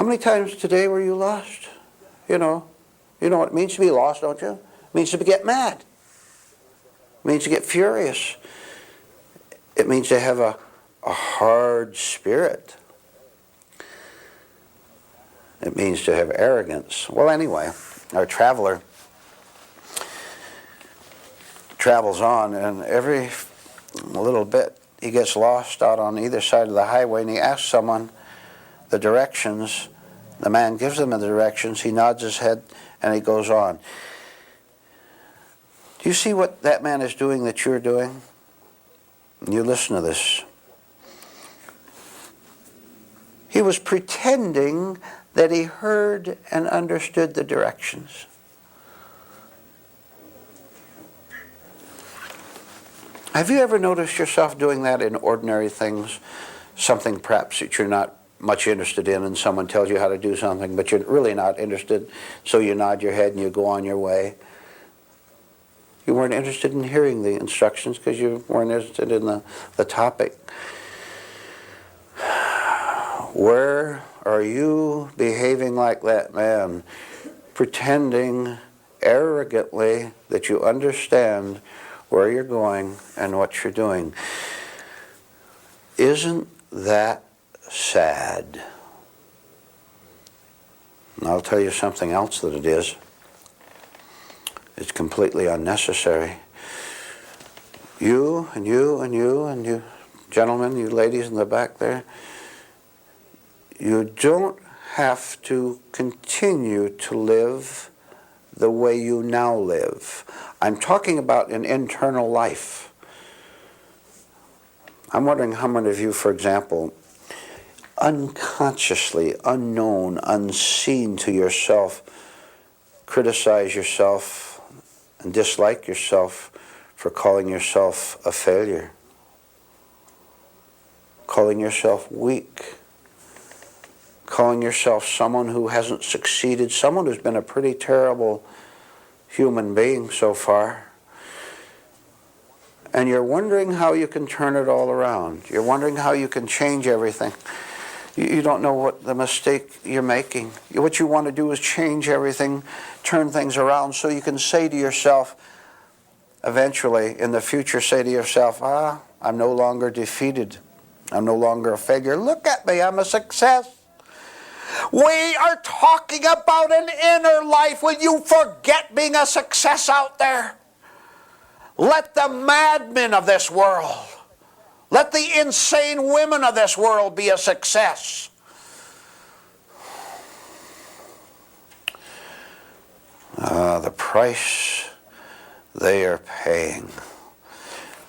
How many times today were you lost? You know what it means to be lost, don't you? It means to get mad. It means to get furious. It means to have a hard spirit. It means to have arrogance. Well, anyway, our traveler travels on, and every little bit he gets lost out on either side of the highway, and he asks someone the directions. The man gives him the directions. He nods his head, and he goes on. Do you see what that man is doing that you're doing? You listen to this. He was pretending that he heard and understood the directions. Have you ever noticed yourself doing that in ordinary things? Something perhaps that you're not much interested in, and someone tells you how to do something, but you're really not interested, so you nod your head and you go on your way. You weren't interested in hearing the instructions because you weren't interested in the topic. Where are you behaving like that man, pretending arrogantly that you understand where you're going and what you're doing? Isn't that sad? And I'll tell you something else that it is. It's completely unnecessary. You and you and you and you gentlemen, you ladies in the back there, you don't have to continue to live the way you now live. I'm talking about an internal life. I'm wondering how many of you, for example, unconsciously, unknown, unseen to yourself, criticize yourself and dislike yourself for calling yourself a failure, calling yourself weak, calling yourself someone who hasn't succeeded, someone who's been a pretty terrible human being so far. And you're wondering how you can turn it all around. You're wondering how you can change everything. You don't know what the mistake you're making. What you want to do is change everything, turn things around so you can say to yourself, eventually, in the future, say to yourself, I'm no longer defeated. I'm no longer a failure. Look at me, I'm a success. We are talking about an inner life. Will you forget being a success out there? Let the madmen of this world, let the insane women of this world be a success. The price they are paying.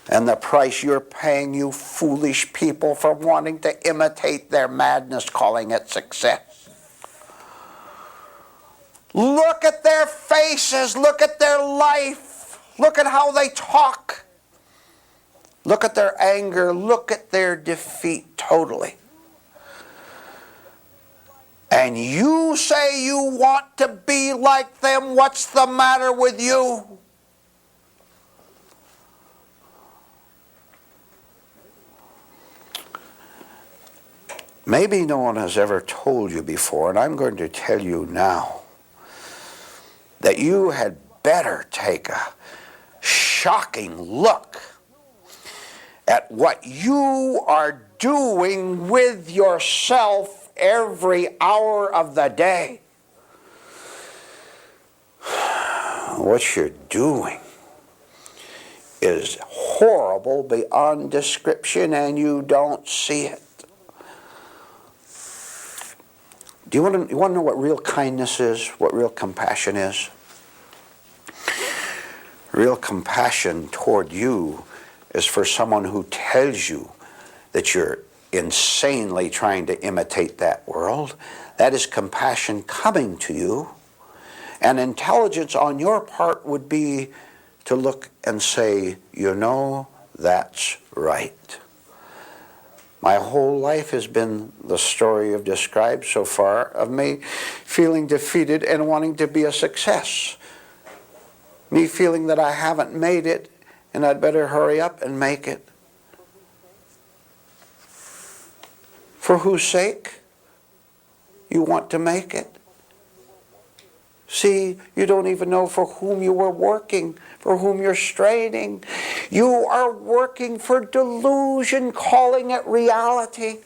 And the price you're paying, you foolish people, for wanting to imitate their madness, calling it success. Look at their faces. Look at their life. Look at how they talk. Look at their anger. Look at their defeat totally. And you say you want to be like them. What's the matter with you? Maybe no one has ever told you before, and I'm going to tell you now, that you had better take a shocking look at what you are doing with yourself every hour of the day. What you're doing is horrible beyond description, and you don't see it. Do you want to know what real kindness is? What real compassion is? Real compassion toward you is for someone who tells you that you're insanely trying to imitate that world. That is compassion coming to you. And intelligence on your part would be to look and say, you know, that's right. My whole life has been the story you've described so far of me feeling defeated and wanting to be a success. Me feeling that I haven't made it and I'd better hurry up and make it. For whose sake? you want to make it. See, you don't even know for whom you are working, for whom you're straining. You are working for delusion, calling it reality.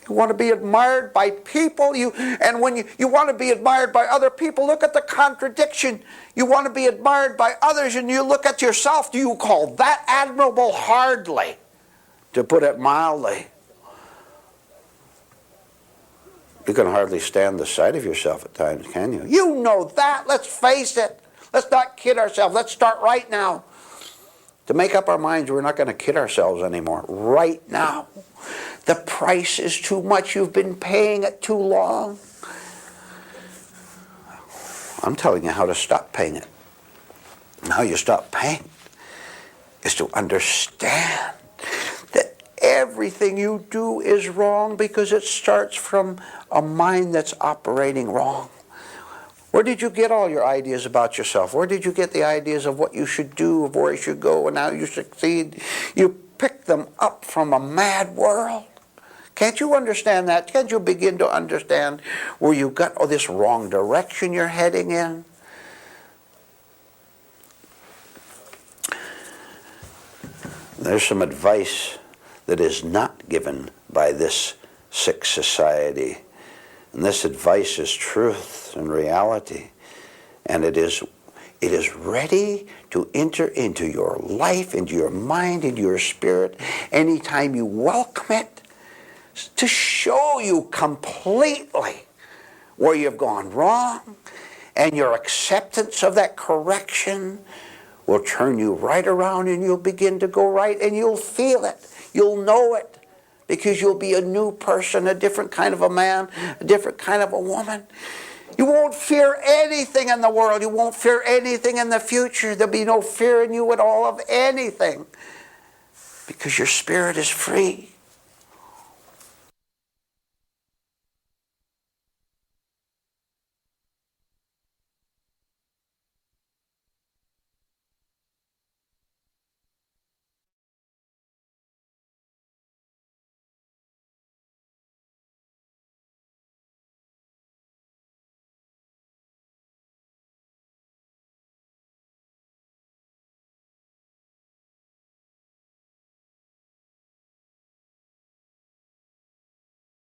You want to be admired by people, and when you want to be admired by other people, look at the contradiction. You want to be admired by others, and you look at yourself. Do you call that admirable? Hardly, to put it mildly. You can hardly stand the sight of yourself at times, can you? You know that. Let's face it. Let's not kid ourselves. Let's start right now. To make up our minds, we're not going to kid ourselves anymore. Right now. The price is too much. You've been paying it too long. I'm telling you how to stop paying it. And how you stop paying is to understand that everything you do is wrong because it starts from a mind that's operating wrong. Where did you get all your ideas about yourself? Where did you get the ideas of what you should do, of where you should go, and how you succeed? You picked them up from a mad world. Can't you understand that? Can't you begin to understand where you got this wrong direction you're heading in? There's some advice that is not given by this sick society. And this advice is truth and reality. And it is ready to enter into your life, into your mind, into your spirit, anytime you welcome it, to show you completely where you've gone wrong, and your acceptance of that correction will turn you right around, and you'll begin to go right, and you'll feel it. You'll know it, because you'll be a new person, a different kind of a man, a different kind of a woman. You won't fear anything in the world. You won't fear anything in the future. There'll be no fear in you at all of anything, because your spirit is free.